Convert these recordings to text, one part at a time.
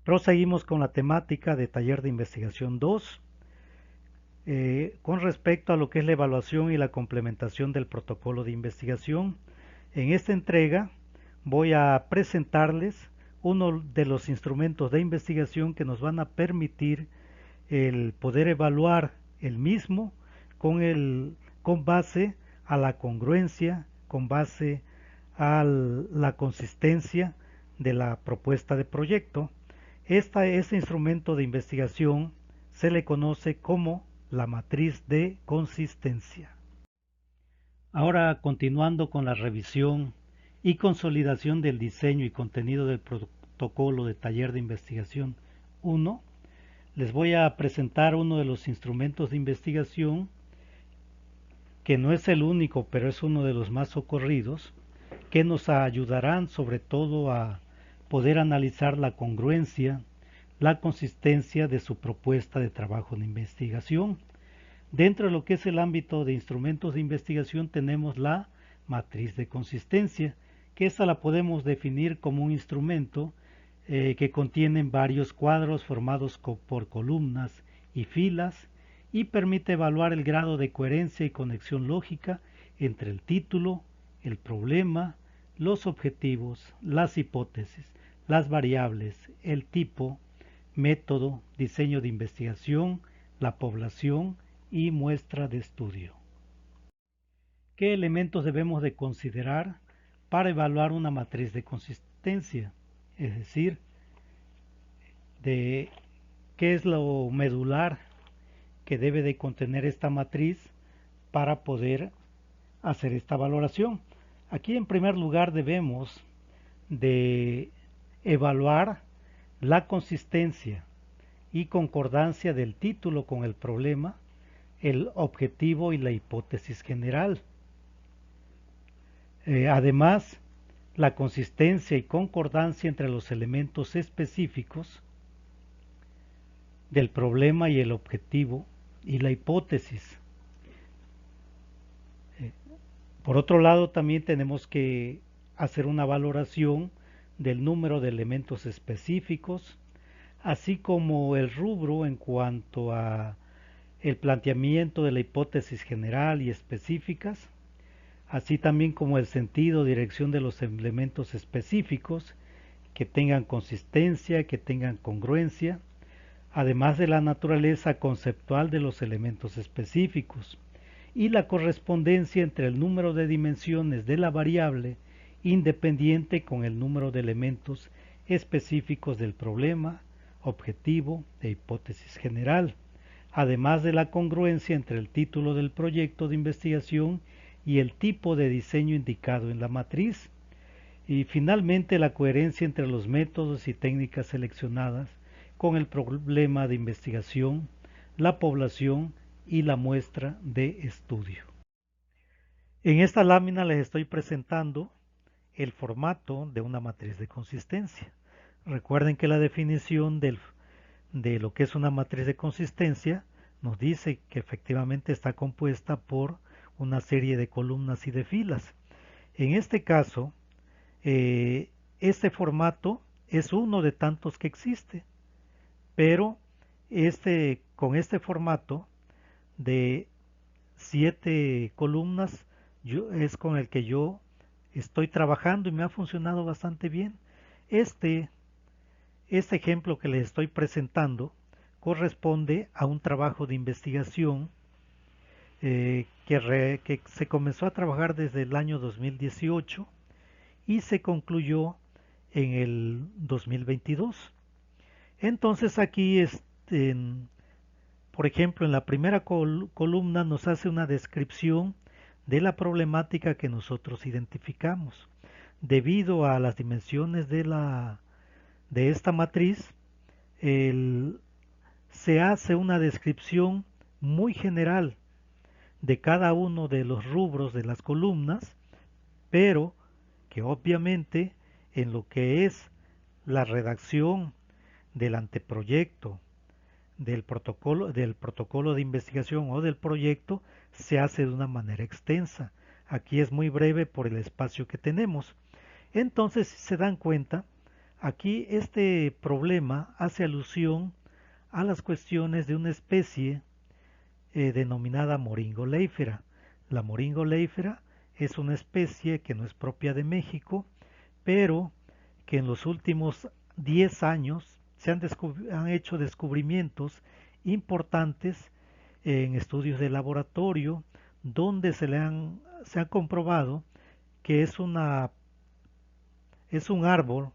Proseguimos con la temática de taller de investigación 2, con respecto a lo que es la evaluación y la complementación del protocolo de investigación. En esta entrega voy a presentarles uno de los instrumentos de investigación que nos van a permitir el poder evaluar el mismo con base a la congruencia, con base a la consistencia de la propuesta de proyecto. Este instrumento de investigación se le conoce como la matriz de consistencia. Ahora, continuando con la revisión y consolidación del diseño y contenido del protocolo de taller de investigación 1, les voy a presentar uno de los instrumentos de investigación que no es el único, pero es uno de los más socorridos, que nos ayudarán sobre todo a poder analizar la congruencia, la consistencia de su propuesta de trabajo de investigación. Dentro de lo que es el ámbito de instrumentos de investigación tenemos la matriz de consistencia, que esta la podemos definir como un instrumento que contiene varios cuadros formados por columnas y filas y permite evaluar el grado de coherencia y conexión lógica entre el título, el problema, los objetivos, las hipótesis, las variables, el tipo, método, diseño de investigación, la población y muestra de estudio. ¿Qué elementos debemos de considerar para evaluar una matriz de consistencia? Es decir, de qué es lo medular que debe de contener esta matriz para poder hacer esta valoración. Aquí en primer lugar debemos de evaluar la consistencia y concordancia del título con el problema, el objetivo y la hipótesis general. Además, la consistencia y concordancia entre los elementos específicos del problema y el objetivo y la hipótesis. Por otro lado, también tenemos que hacer una valoración del número de elementos específicos, así como el rubro en cuanto a el planteamiento de la hipótesis general y específicas, así también como el sentido, dirección de los elementos específicos, que tengan consistencia, que tengan congruencia, además de la naturaleza conceptual de los elementos específicos y la correspondencia entre el número de dimensiones de la variable independiente con el número de elementos específicos del problema, objetivo e hipótesis general, además de la congruencia entre el título del proyecto de investigación y el tipo de diseño indicado en la matriz, y finalmente la coherencia entre los métodos y técnicas seleccionadas con el problema de investigación, la población y la muestra de estudio. En esta lámina les estoy presentando el formato de una matriz de consistencia. Recuerden que la definición de lo que es una matriz de consistencia nos dice que efectivamente está compuesta por una serie de columnas y de filas. En este caso, este formato es uno de tantos que existe, pero con este formato de 7 columnas es con el que yo estoy trabajando y me ha funcionado bastante bien. Este ejemplo que les estoy presentando corresponde a un trabajo de investigación que se comenzó a trabajar desde el año 2018 y se concluyó en el 2022. Entonces aquí, por ejemplo, en la primera columna nos hace una descripción de la problemática que nosotros identificamos. Debido a las dimensiones de esta matriz, se hace una descripción muy general de cada uno de los rubros de las columnas, pero que obviamente en lo que es la redacción del anteproyecto, del protocolo de investigación o del proyecto, se hace de una manera extensa. Aquí es muy breve por el espacio que tenemos. Entonces, si se dan cuenta, Aquí este problema hace alusión a las cuestiones de una especie denominada Moringa oleifera. La Moringa oleifera es una especie que no es propia de México, pero que en los últimos 10 años han hecho descubrimientos importantes en estudios de laboratorio donde se ha comprobado que es un árbol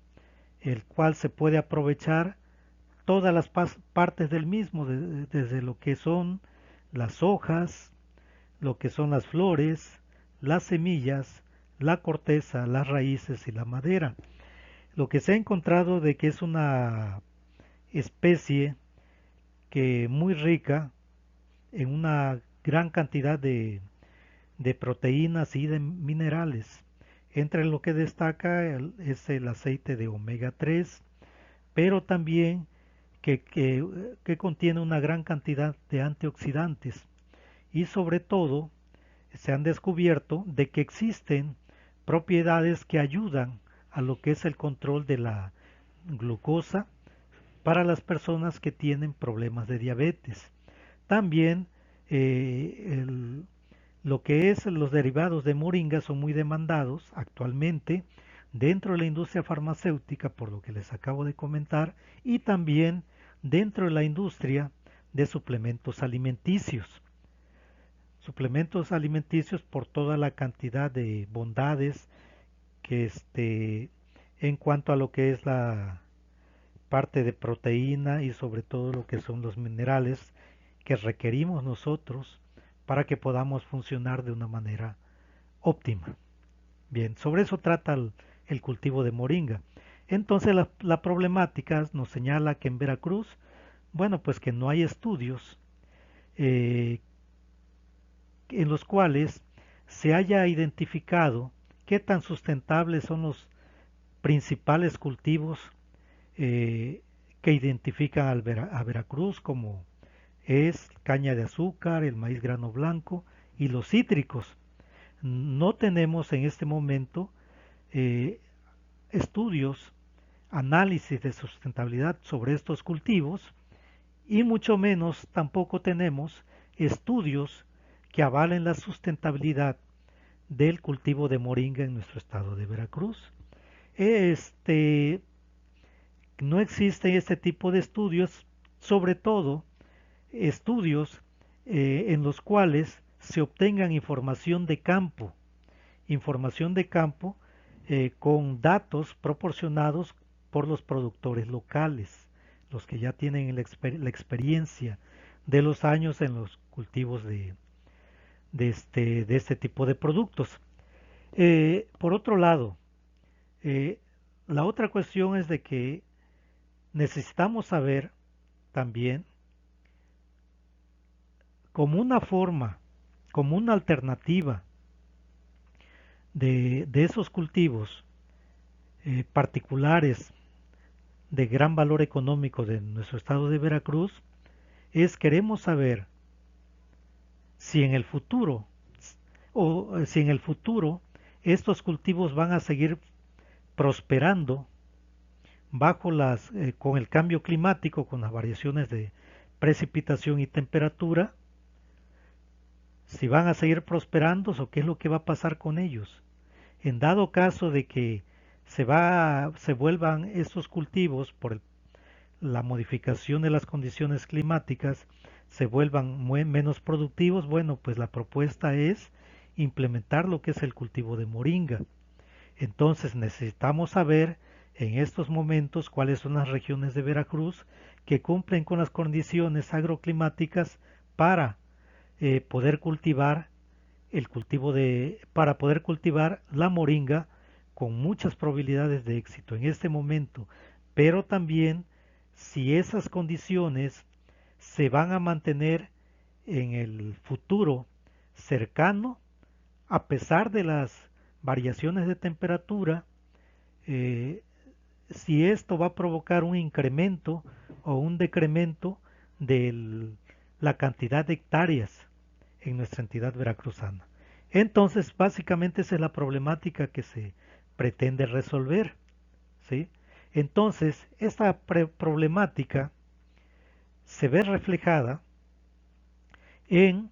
el cual se puede aprovechar todas las partes del mismo, desde lo que son las hojas, lo que son las flores, las semillas, la corteza, las raíces y la madera. Lo que se ha encontrado de que es una especie que muy rica en una gran cantidad de proteínas y de minerales. Entre lo que destaca es el aceite de omega 3, pero también que contiene una gran cantidad de antioxidantes. Y sobre todo, se han descubierto de que existen propiedades que ayudan a lo que es el control de la glucosa para las personas que tienen problemas de diabetes. También lo que es los derivados de moringa son muy demandados actualmente dentro de la industria farmacéutica, por lo que les acabo de comentar, y también dentro de la industria de suplementos alimenticios. Suplementos alimenticios por toda la cantidad de bondades que en cuanto a lo que es la parte de proteína y sobre todo lo que son los minerales que requerimos nosotros para que podamos funcionar de una manera óptima. Bien, sobre eso trata el cultivo de moringa. Entonces la problemática nos señala que en Veracruz, bueno, pues que no hay estudios eh, en los cuales se haya identificado qué tan sustentables son los principales cultivos eh, que identifican a Veracruz, como es caña de azúcar, el maíz grano blanco y los cítricos. No tenemos en este momento eh, estudios, análisis de sustentabilidad sobre estos cultivos y mucho menos tampoco tenemos estudios que avalen la sustentabilidad del cultivo de moringa en nuestro estado de Veracruz. No existe este tipo de estudios, sobre todo estudios en los cuales se obtengan información de campo con datos proporcionados por los productores locales, los que ya tienen la experiencia de los años en los cultivos de este tipo de productos. Por otro lado, eh, la otra cuestión es de que necesitamos saber también como una forma, como una alternativa de esos cultivos particulares de gran valor económico de nuestro estado de Veracruz, queremos saber si en el futuro si en el futuro estos cultivos van a seguir prosperando con el cambio climático, con las variaciones de precipitación y temperatura, si van a seguir prosperando o qué es lo que va a pasar con ellos. En dado caso de que se vuelvan estos cultivos por la modificación de las condiciones climáticas, se vuelvan menos productivos, bueno, pues la propuesta es implementar lo que es el cultivo de moringa. Entonces necesitamos saber en estos momentos cuáles son las regiones de Veracruz que cumplen con las condiciones agroclimáticas para poder cultivar para poder cultivar la moringa con muchas probabilidades de éxito en este momento, pero también si esas condiciones se van a mantener en el futuro cercano, a pesar de las variaciones de temperatura, eh, si esto va a provocar un incremento o un decremento de la cantidad de hectáreas en nuestra entidad veracruzana. Entonces, básicamente esa es la problemática que se pretende resolver, ¿sí? Entonces, esta problemática se ve reflejada en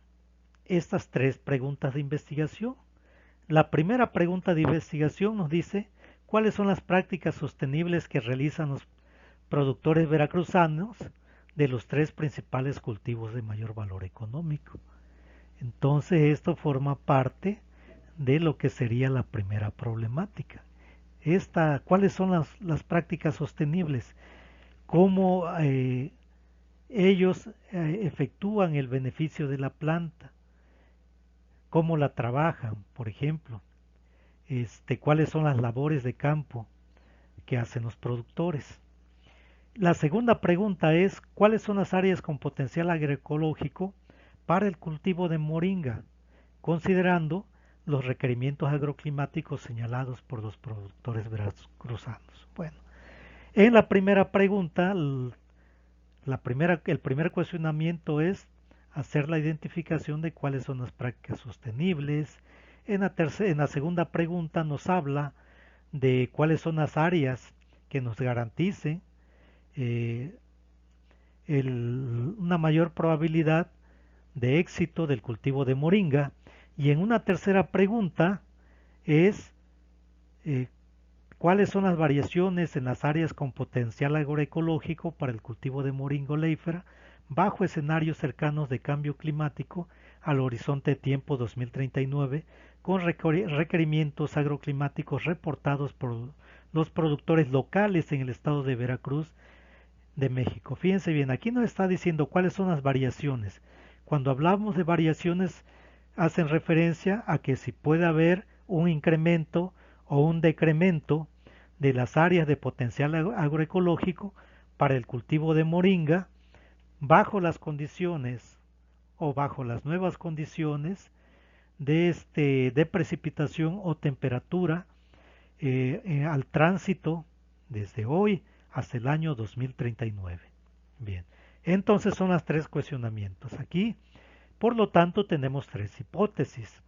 estas tres preguntas de investigación. La primera pregunta de investigación nos dice cuáles son las prácticas sostenibles que realizan los productores veracruzanos de los tres principales cultivos de mayor valor económico. Entonces esto forma parte de lo que sería la primera problemática. ¿Cuáles son las prácticas sostenibles? ¿Cómo ellos efectúan el beneficio de la planta? ¿Cómo la trabajan, por ejemplo? ¿Cuáles son las labores de campo que hacen los productores? La segunda pregunta es, ¿cuáles son las áreas con potencial agroecológico para el cultivo de moringa, considerando los requerimientos agroclimáticos señalados por los productores veracruzanos? Bueno, en la primera pregunta, el primer cuestionamiento es hacer la identificación de cuáles son las prácticas sostenibles. En la segunda pregunta nos habla de cuáles son las áreas que nos garanticen eh, una mayor probabilidad de éxito del cultivo de moringa. Y en una tercera pregunta es eh, cuáles son las variaciones en las áreas con potencial agroecológico para el cultivo de moringa oleífera bajo escenarios cercanos de cambio climático al horizonte de tiempo 2039 con requerimientos agroclimáticos reportados por los productores locales en el estado de Veracruz de México. Fíjense bien, aquí nos está diciendo cuáles son las variaciones. Cuando hablamos de variaciones, hacen referencia a que si puede haber un incremento o un decremento de las áreas de potencial agroecológico para el cultivo de moringa bajo las condiciones o bajo las nuevas condiciones de precipitación o temperatura al tránsito desde hoy hasta el año 2039. Bien, entonces son los tres cuestionamientos. Aquí, por lo tanto, tenemos tres hipótesis.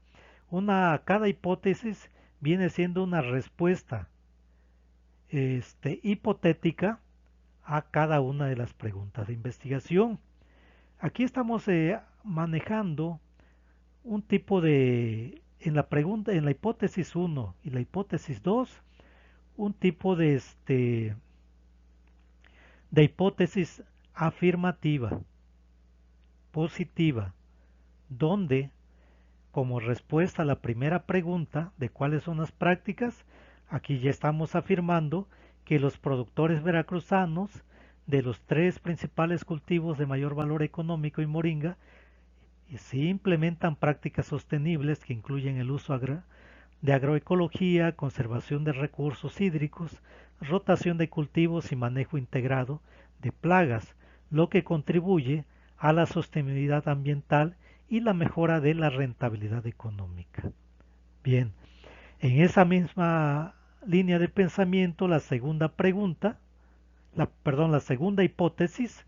Cada hipótesis viene siendo una respuesta hipotética a cada una de las preguntas de investigación. Aquí estamos manejando un tipo en la hipótesis 1 y la hipótesis 2, un tipo de hipótesis afirmativa, positiva, donde como respuesta a la primera pregunta de cuáles son las prácticas, aquí ya estamos afirmando que los productores veracruzanos de los tres principales cultivos de mayor valor económico y moringa sí implementan prácticas sostenibles que incluyen el uso de agroecología, conservación de recursos hídricos, rotación de cultivos y manejo integrado de plagas, lo que contribuye a la sostenibilidad ambiental y la mejora de la rentabilidad económica. Bien, en esa misma línea de pensamiento, la segunda pregunta, la segunda hipótesis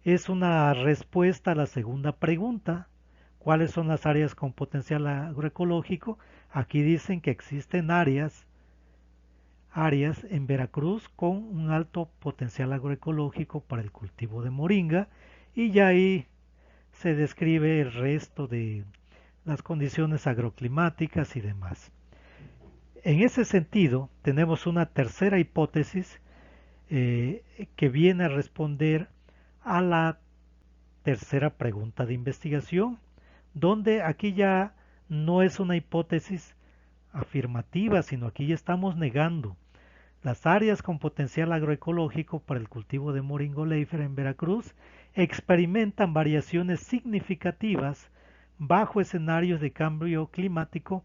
es una respuesta a la segunda pregunta. ¿Cuáles son las áreas con potencial agroecológico? Aquí dicen que existen áreas en Veracruz con un alto potencial agroecológico para el cultivo de moringa y ya ahí se describe el resto de las condiciones agroclimáticas y demás. En ese sentido, tenemos una tercera hipótesis que viene a responder a la tercera pregunta de investigación, donde aquí ya no es una hipótesis afirmativa, sino aquí ya estamos negando. Las áreas con potencial agroecológico para el cultivo de moringa oleífera en Veracruz experimentan variaciones significativas bajo escenarios de cambio climático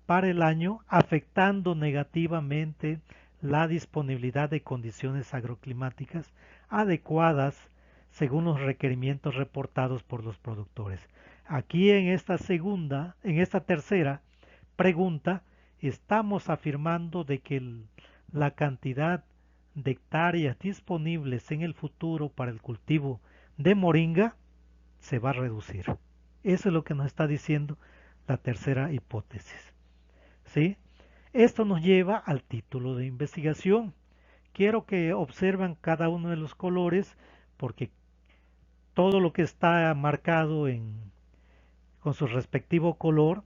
para el año, afectando negativamente la disponibilidad de condiciones agroclimáticas adecuadas según los requerimientos reportados por los productores. Aquí en esta tercera pregunta, estamos afirmando de que la cantidad de hectáreas disponibles en el futuro para el cultivo de moringa se va a reducir. Eso es lo que nos está diciendo la tercera hipótesis. ¿Sí? Esto nos lleva al título de investigación, quiero que observen cada uno de los colores porque todo lo que está marcado con su respectivo color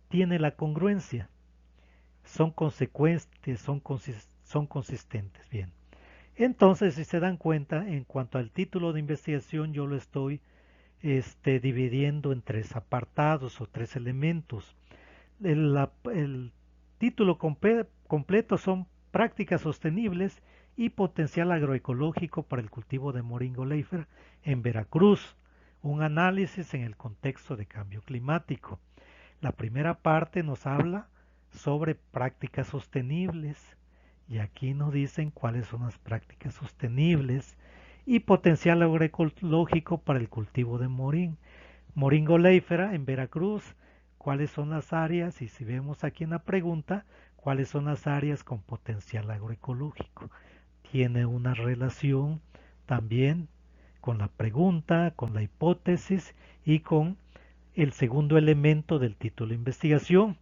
tiene la congruencia, son consecuentes, son consistentes. Bien, entonces si se dan cuenta, en cuanto al título de investigación, yo lo estoy dividiendo en tres apartados o tres elementos. El título completo son prácticas sostenibles y potencial agroecológico para el cultivo de moringa oleífera en Veracruz, un análisis en el contexto de cambio climático. La primera parte nos habla sobre prácticas sostenibles y aquí nos dicen cuáles son las prácticas sostenibles y potencial agroecológico para el cultivo de moringa oleífera en Veracruz, cuáles son las áreas y si vemos aquí en la pregunta, cuáles son las áreas con potencial agroecológico. Tiene una relación también con la pregunta, con la hipótesis y con el segundo elemento del título de investigación.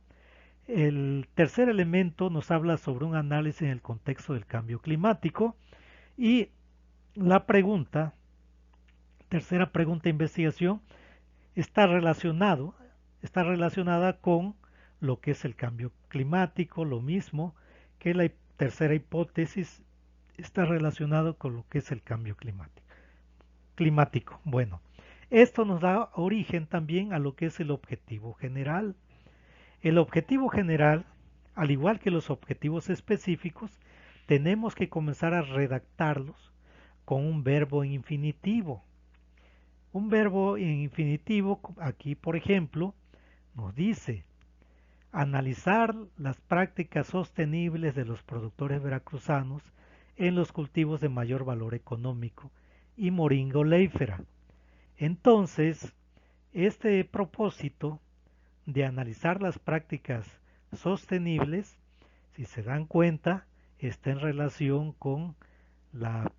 El tercer elemento nos habla sobre un análisis en el contexto del cambio climático y la pregunta, tercera pregunta de investigación, está relacionada con lo que es el cambio climático, lo mismo que la tercera hipótesis está relacionado con lo que es el cambio climático. Bueno, esto nos da origen también a lo que es el objetivo general. El objetivo general, al igual que los objetivos específicos, tenemos que comenzar a redactarlos con un verbo en infinitivo. Un verbo en infinitivo, aquí por ejemplo, nos dice analizar las prácticas sostenibles de los productores veracruzanos en los cultivos de mayor valor económico y moringa oleífera. Entonces, este propósito de analizar las prácticas sostenibles, si se dan cuenta, está en relación con la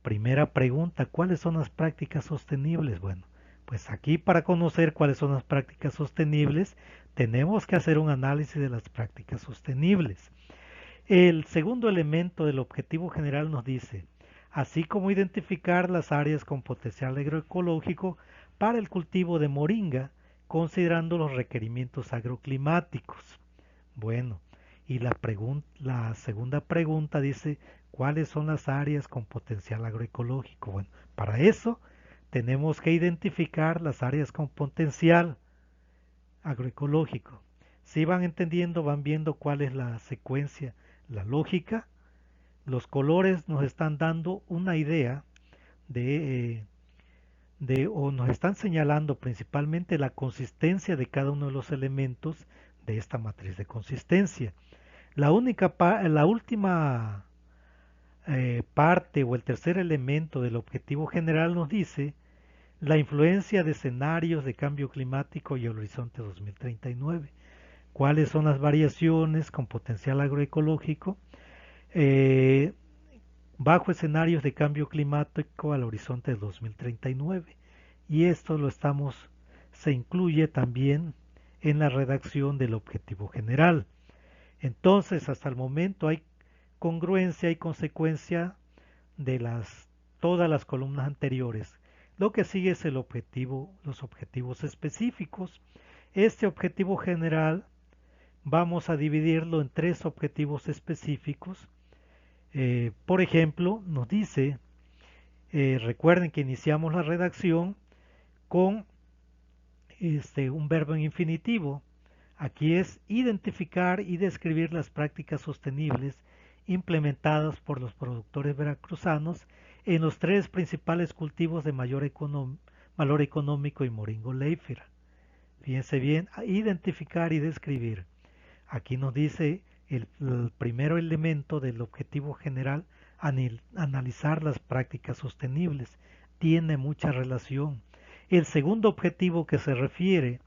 primera pregunta, ¿cuáles son las prácticas sostenibles? Bueno, pues aquí para conocer cuáles son las prácticas sostenibles, tenemos que hacer un análisis de las prácticas sostenibles. El segundo elemento del objetivo general nos dice, así como identificar las áreas con potencial agroecológico para el cultivo de moringa, considerando los requerimientos agroclimáticos. Bueno, y la segunda pregunta dice, ¿cuáles son las áreas con potencial agroecológico? Bueno, para eso tenemos que identificar las áreas con potencial agroecológico. Si van entendiendo, van viendo cuál es la secuencia, la lógica. Los colores nos están dando una idea o nos están señalando principalmente la consistencia de cada uno de los elementos de esta matriz de consistencia. La última parte o el tercer elemento del objetivo general nos dice la influencia de escenarios de cambio climático y el horizonte 2039. ¿Cuáles son las variaciones con potencial agroecológico bajo escenarios de cambio climático al horizonte 2039? Y esto se incluye también en la redacción del objetivo general. Entonces, hasta el momento hay congruencia y consecuencia de todas las columnas anteriores. Lo que sigue es los objetivos específicos. Este objetivo general vamos a dividirlo en tres objetivos específicos. Por ejemplo, nos dice, recuerden que iniciamos la redacción con un verbo en infinitivo. Aquí es identificar y describir las prácticas sostenibles implementadas por los productores veracruzanos en los tres principales cultivos de mayor valor económico y moringa oleífera. Fíjense bien, identificar y describir. Aquí nos dice el primer elemento del objetivo general, analizar las prácticas sostenibles. Tiene mucha relación. El segundo objetivo que se refiere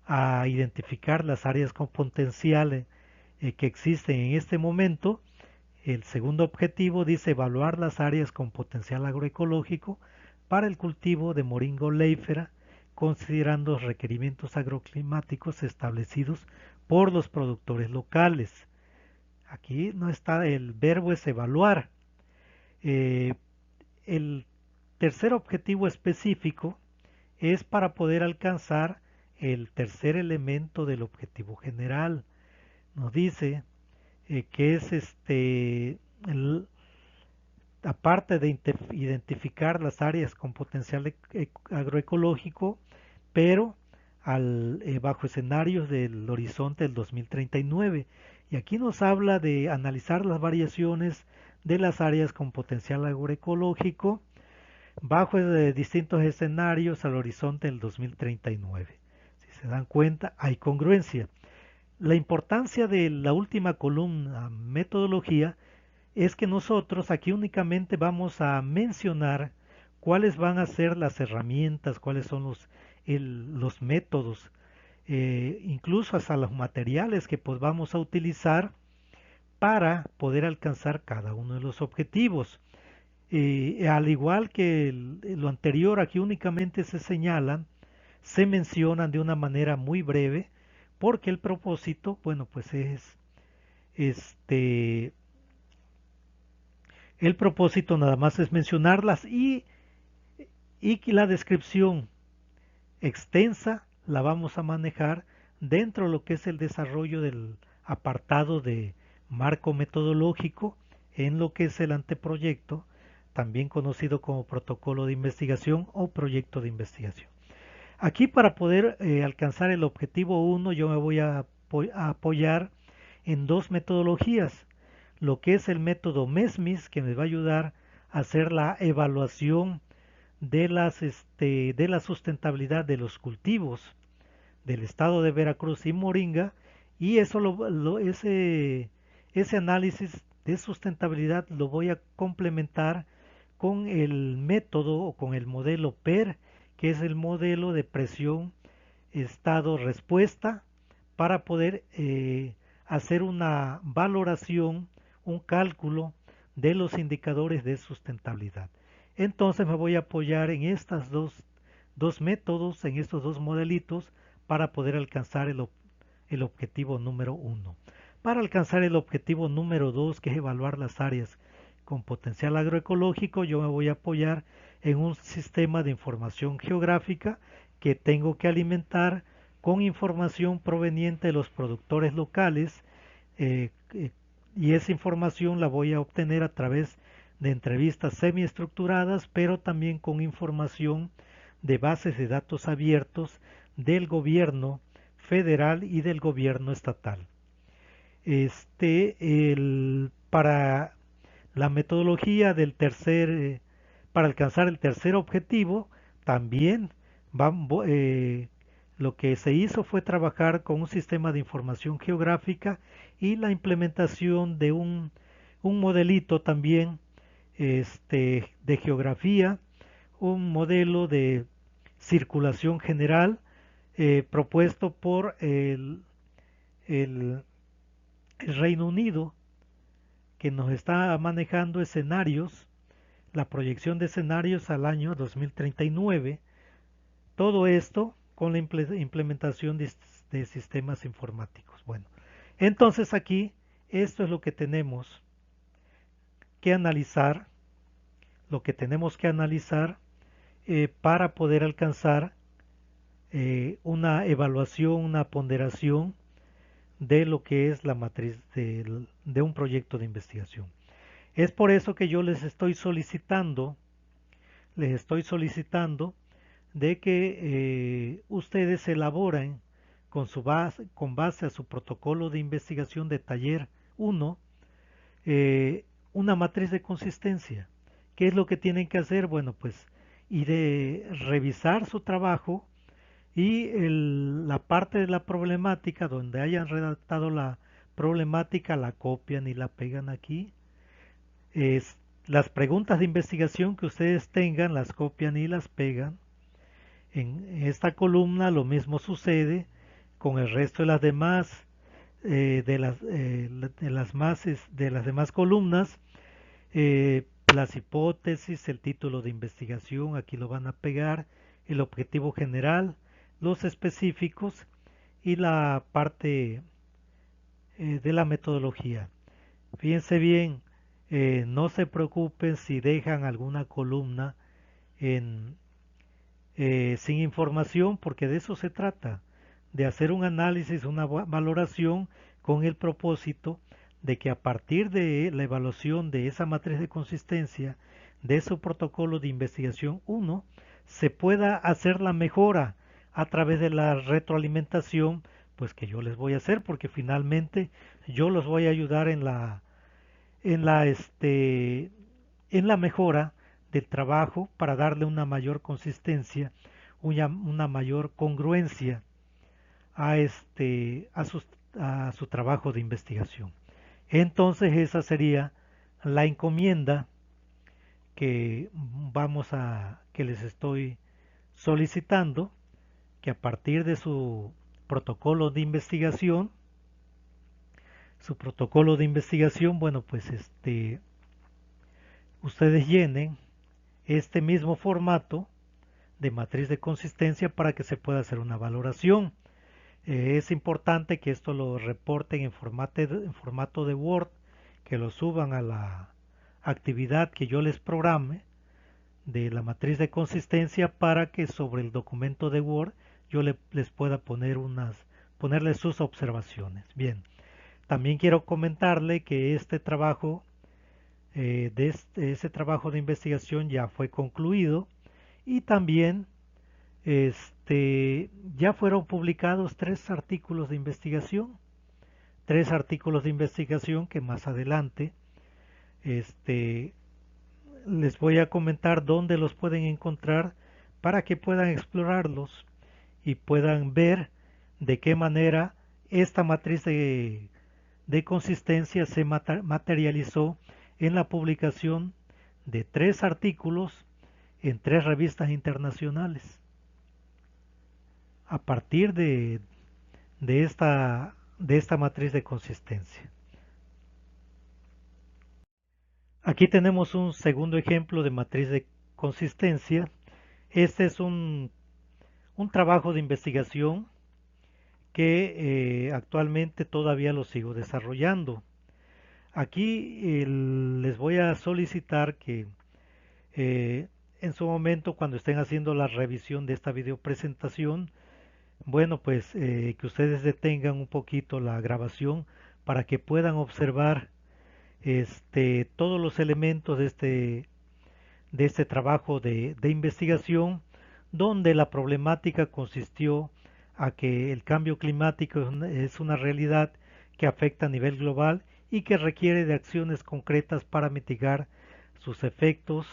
a identificar las áreas con potencial que existen en este momento. El segundo objetivo dice evaluar las áreas con potencial agroecológico para el cultivo de moringa oleífera, considerando los requerimientos agroclimáticos establecidos por los productores locales. Aquí no está, el verbo es evaluar. Eh, el tercer objetivo específico es para poder alcanzar el tercer elemento del objetivo general. Nos dice que es aparte de identificar las áreas con potencial agroecológico, pero bajo escenarios del horizonte del 2039. Y aquí nos habla de analizar las variaciones de las áreas con potencial agroecológico bajo distintos escenarios al horizonte del 2039. Si se dan cuenta, hay congruencia. La importancia de la última columna, metodología, es que nosotros aquí únicamente vamos a mencionar cuáles van a ser las herramientas, cuáles son los métodos, incluso hasta los materiales que pues vamos a utilizar para poder alcanzar cada uno de los objetivos. Al igual que lo anterior, aquí únicamente se señalan, se mencionan de una manera muy breve, porque el propósito, bueno, pues es este el propósito nada más es mencionarlas y que la descripción extensa la vamos a manejar dentro de lo que es el desarrollo del apartado de marco metodológico en lo que es el anteproyecto, también conocido como protocolo de investigación o proyecto de investigación. Aquí para poder alcanzar el objetivo 1 yo me voy a apoyar en dos metodologías, lo que es el método MESMIS, que me va a ayudar a hacer la evaluación de la sustentabilidad de los cultivos del estado de Veracruz y Moringa, y ese análisis de sustentabilidad lo voy a complementar con el método o con el modelo PER, que es el modelo de presión estado-respuesta, para poder hacer una valoración, un cálculo de los indicadores de sustentabilidad. Entonces me voy a apoyar en estos dos métodos, en estos dos modelitos, para poder alcanzar el objetivo número 1. Para alcanzar el objetivo número 2, que es evaluar las áreas con potencial agroecológico, yo me voy a apoyar en un sistema de información geográfica que tengo que alimentar con información proveniente de los productores locales, eh, eh, y esa información la voy a obtener a través de entrevistas semiestructuradas, pero también con información de bases de datos abiertos del gobierno federal y del gobierno estatal. Para la metodología para alcanzar el tercer objetivo, también lo que se hizo fue trabajar con un sistema de información geográfica y la implementación de un modelito también de geografía, un modelo de circulación general propuesto por el Reino Unido, que nos está manejando escenarios, la proyección de escenarios al año 2039, todo esto con la implementación de sistemas informáticos. Bueno, entonces aquí esto es lo que tenemos que analizar, para poder alcanzar una evaluación, una ponderación de lo que es la matriz de un proyecto de investigación. Es por eso que yo les estoy solicitando de que ustedes elaboren con base a su protocolo de investigación de taller 1 una matriz de consistencia. ¿Qué es lo que tienen que hacer? Bueno, pues y de revisar su trabajo y la parte de la problemática donde hayan redactado la problemática la copian y la pegan aquí. Las preguntas de investigación que ustedes tengan las copian y las pegan. En esta columna lo mismo sucede con el resto de las demás de las demás columnas. Las hipótesis, el título de investigación, aquí lo van a pegar, el objetivo general, los específicos y la parte de la metodología. Fíjense bien, no se preocupen si dejan alguna columna en, sin información, porque de eso se trata, de hacer un análisis, una valoración con el propósito de que a partir de la evaluación de esa matriz de consistencia, de su protocolo de investigación 1, se pueda hacer la mejora a través de la retroalimentación, pues que yo les voy a hacer, porque finalmente yo los voy a ayudar en la, este, en la mejora del trabajo para darle una mayor consistencia, una mayor congruencia a, a su trabajo de investigación. Entonces esa sería la encomienda que les estoy solicitando, que a partir de su protocolo de investigación, bueno, pues ustedes llenen este mismo formato de matriz de consistencia para que se pueda hacer una valoración. Es importante que esto lo reporten en formato de Word, que lo suban a la actividad que yo les programe de la matriz de consistencia para que sobre el documento de Word yo les pueda ponerle sus observaciones. Bien, también quiero comentarle que este trabajo, ese trabajo de investigación ya fue concluido y también ya fueron publicados tres artículos de investigación que más adelante este, les voy a comentar dónde los pueden encontrar para que puedan explorarlos y puedan ver de qué manera esta matriz de consistencia se materializó en la publicación de tres artículos en tres revistas internacionales. A partir de esta matriz de consistencia. Aquí tenemos un segundo ejemplo de matriz de consistencia. Este es un trabajo de investigación que actualmente todavía lo sigo desarrollando. Aquí les voy a solicitar que en su momento, cuando estén haciendo la revisión de esta video presentación, bueno, pues que ustedes detengan un poquito la grabación para que puedan observar todos los elementos de este trabajo de investigación, donde la problemática consistió a que el cambio climático es una realidad que afecta a nivel global y que requiere de acciones concretas para mitigar sus efectos.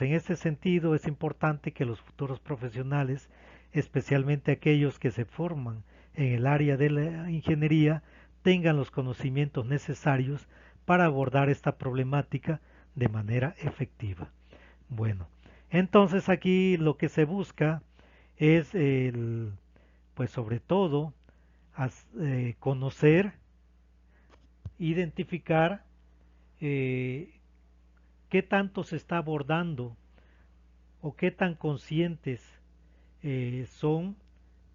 En este sentido, es importante que los futuros profesionales, especialmente aquellos que se forman en el área de la ingeniería, tengan los conocimientos necesarios para abordar esta problemática de manera efectiva. Bueno, entonces aquí lo que se busca es pues sobre todo conocer, identificar eh, qué tanto se está abordando o qué tan conscientes son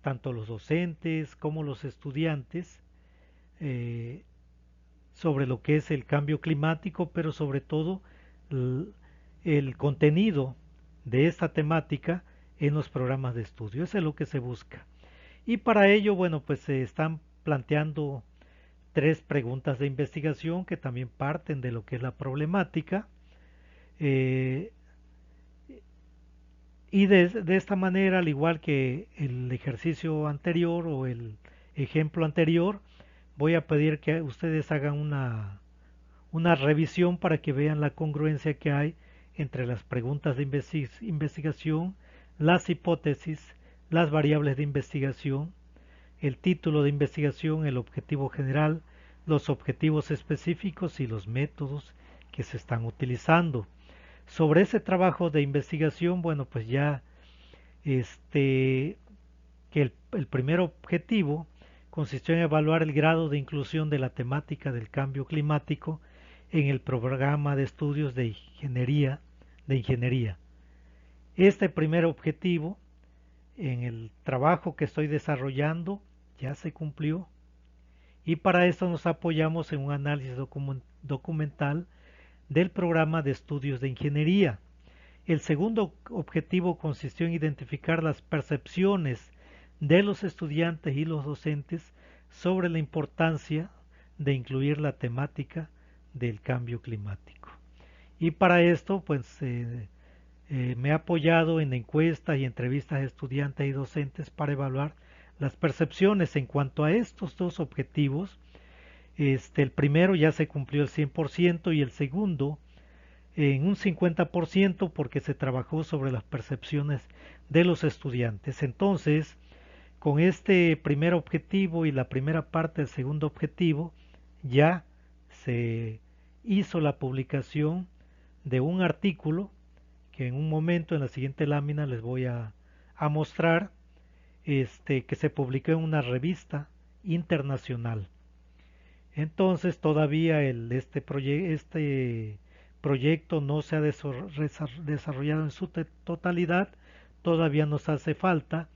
tanto los docentes como los estudiantes eh, sobre lo que es el cambio climático, pero sobre todo el contenido de esta temática en los programas de estudio. Eso es lo que se busca. Y para ello, bueno, pues se están planteando tres preguntas de investigación que también parten de lo que es la problemática. Eh, y de esta manera, al igual que el ejercicio anterior o el ejemplo anterior, voy a pedir que ustedes hagan una revisión para que vean la congruencia que hay entre las preguntas de investigación, las hipótesis, las variables de investigación, el título de investigación, el objetivo general, los objetivos específicos y los métodos que se están utilizando. Sobre ese trabajo de investigación, bueno, pues ya que el primer objetivo consistió en evaluar el grado de inclusión de la temática del cambio climático en el programa de estudios de ingeniería. Este primer objetivo en el trabajo que estoy desarrollando ya se cumplió y para esto nos apoyamos en un análisis documental del programa de estudios de ingeniería. El segundo objetivo consistió en identificar las percepciones de los estudiantes y los docentes sobre la importancia de incluir la temática del cambio climático. Y para esto, pues, me he apoyado en encuestas y entrevistas de estudiantes y docentes para evaluar las percepciones en cuanto a estos dos objetivos. El primero ya se cumplió el 100% y el segundo en un 50% porque se trabajó sobre las percepciones de los estudiantes. Entonces, con este primer objetivo y la primera parte del segundo objetivo, ya se hizo la publicación de un artículo que en un momento en la siguiente lámina les voy a mostrar, que se publicó en una revista internacional. Entonces todavía este proyecto no se ha desarrollado en su totalidad, todavía nos hace falta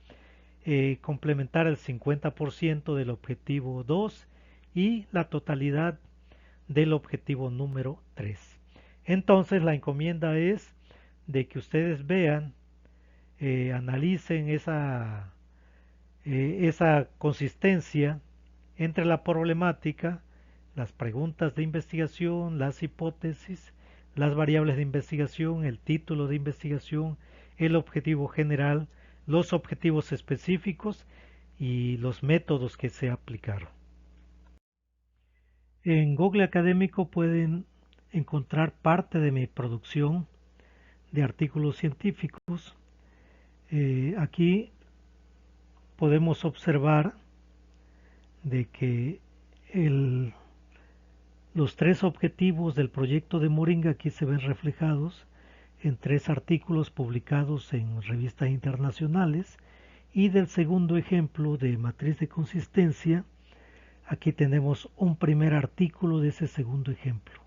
complementar el 50% del objetivo 2 y la totalidad del objetivo número 3. Entonces la encomienda es de que ustedes vean, analicen esa consistencia entre la problemática, las preguntas de investigación, las hipótesis, las variables de investigación, el título de investigación, el objetivo general, los objetivos específicos y los métodos que se aplicaron. En Google Académico pueden encontrar parte de mi producción de artículos científicos. Aquí podemos observar de que los tres objetivos del proyecto de Moringa aquí se ven reflejados en 3 artículos publicados en revistas internacionales, y del segundo ejemplo de matriz de consistencia, aquí tenemos un primer artículo de ese segundo ejemplo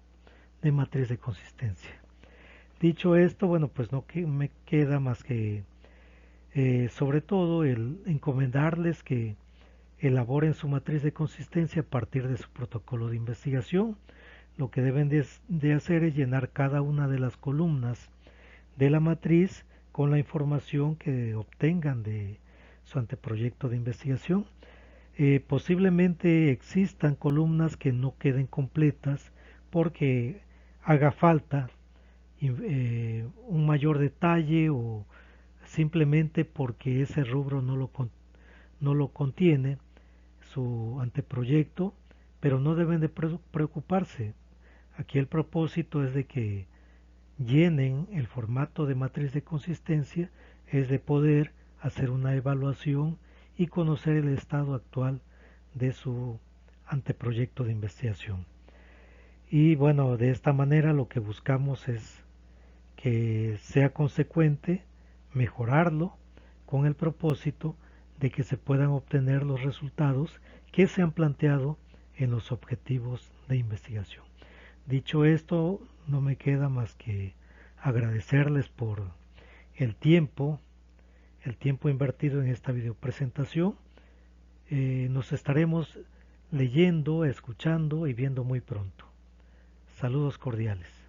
de matriz de consistencia. Dicho esto, bueno, pues no me queda más que sobre todo el encomendarles que elaboren su matriz de consistencia a partir de su protocolo de investigación. Lo que deben de hacer es llenar cada una de las columnas de la matriz con la información que obtengan de su anteproyecto de investigación. Posiblemente existan columnas que no queden completas porque haga falta un mayor detalle, o simplemente porque ese rubro no lo contiene su anteproyecto, pero no deben de preocuparse. Aquí el propósito es de que llenen el formato de matriz de consistencia, es de poder hacer una evaluación y conocer el estado actual de su anteproyecto de investigación. Y bueno, de esta manera lo que buscamos es que sea consecuente, mejorarlo con el propósito de que se puedan obtener los resultados que se han planteado en los objetivos de investigación. Dicho esto, no me queda más que agradecerles por el tiempo invertido en esta videopresentación. Nos estaremos leyendo, escuchando y viendo muy pronto. Saludos cordiales.